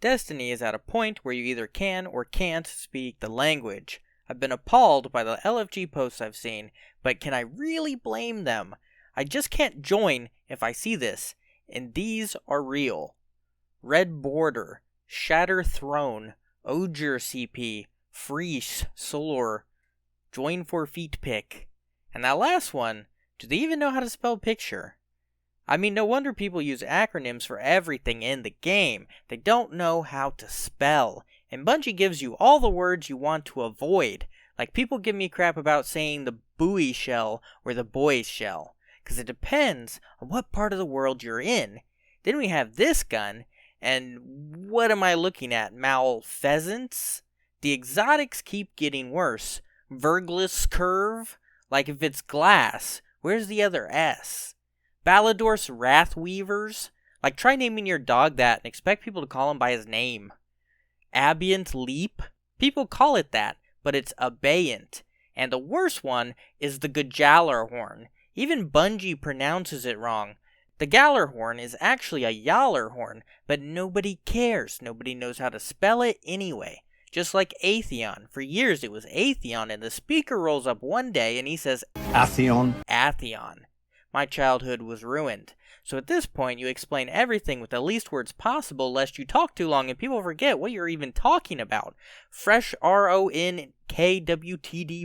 Destiny is at a point where you either can or can't speak the language. I've been appalled by the LFG posts I've seen, but can I really blame them? I just can't join if I see this, and these are real. Red Border, Shatter Throne, Oger CP, Freeze, Solor, Join for Feet Pick. And that last one, do they even know how to spell picture? I mean, no wonder people use acronyms for everything in the game. They don't know how to spell. And Bungie gives you all the words you want to avoid. Like people give me crap about saying the Buoy Shell or the Buoy Shell, because it depends on what part of the world you're in. Then we have this gun, and what am I looking at? Malpheasants? The exotics keep getting worse. Verglas Curve? Like if it's glass, where's the other S? Ballidorse Wrathweavers? Like try naming your dog that and expect people to call him by his name. Abeyant Leap? People call it that, but it's Abeyant. And the worst one is the Guhjallerhorn. Even Bungie pronounces it wrong. The Guhjallerhorn is actually a Guhjallerhorn, but nobody cares. Nobody knows how to spell it anyway. Just like Atheon. For years it was Atheon, and the speaker rolls up one day and he says, Atheon. Atheon. My childhood was ruined. So at this point, you explain everything with the least words possible, lest you talk too long and people forget what you're even talking about. Fresh RONKWTD,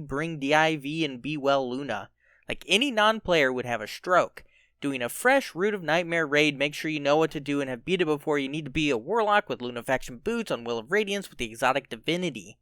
bring DIV, and be well Luna. Like any non-player would have a stroke. Doing a fresh Root of Nightmare raid, make sure you know what to do and have beat it before you need to be a warlock with Lunafaction boots on Will of Radiance with the exotic divinity.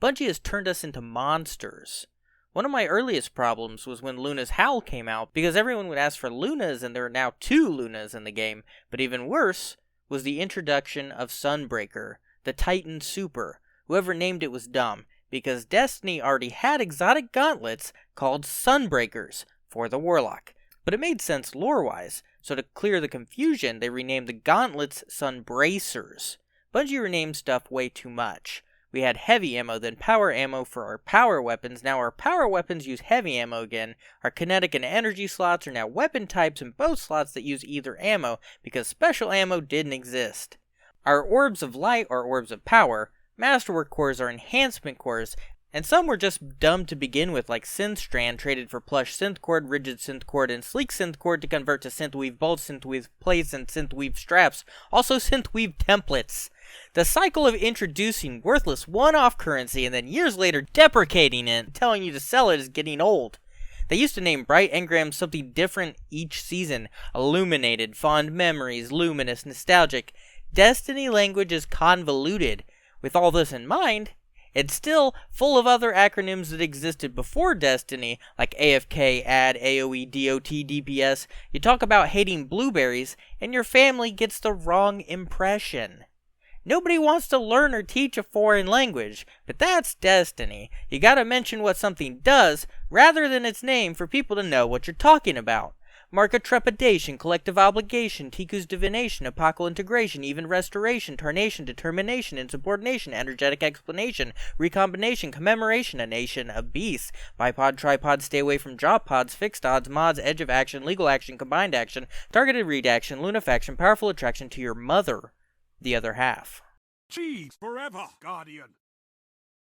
Bungie has turned us into monsters. One of my earliest problems was when Luna's Howl came out, because everyone would ask for Lunas and there are now 2 Lunas in the game, but even worse was the introduction of Sunbreaker, the Titan Super. Whoever named it was dumb, because Destiny already had exotic gauntlets called Sunbreakers for the Warlock. But it made sense lore-wise, so to clear the confusion, they renamed the gauntlets Sunbracers. Bungie renamed stuff way too much. We had heavy ammo, then power ammo for our power weapons. Now our power weapons use heavy ammo again. Our kinetic and energy slots are now weapon types in both slots that use either ammo, because special ammo didn't exist. Our orbs of light are orbs of power. Masterwork cores are enhancement cores. And some were just dumb to begin with, like Synth Strand traded for plush synth cord, rigid synth cord, and sleek synth cord to convert to synthweave bolts, synthweave plates, and synthweave straps. Also synthweave templates. The cycle of introducing worthless one-off currency and then years later deprecating it and telling you to sell it is getting old. They used to name bright engrams something different each season. Illuminated, fond memories, luminous, nostalgic. Destiny language is convoluted. With all this in mind, it's still full of other acronyms that existed before Destiny, like AFK, AD, AoE, DOT, DPS. You talk about hating blueberries, and your family gets the wrong impression. Nobody wants to learn or teach a foreign language, but that's Destiny. You gotta mention what something does, rather than its name, for people to know what you're talking about. Mark of Trepidation, Collective Obligation, Tiku's Divination, Apocal Integration, Even Restoration, Tarnation, Determination, Insubordination, Energetic Explanation, Recombination, Commemoration, A Nation of Beasts, Bipod, Tripod, Stay Away from Drop Pods, Fixed Odds, Mods, Edge of Action, Legal Action, Combined Action, Targeted Read Action, Lunafaction, Powerful Attraction to your mother, the other half. Cheese forever, Guardian.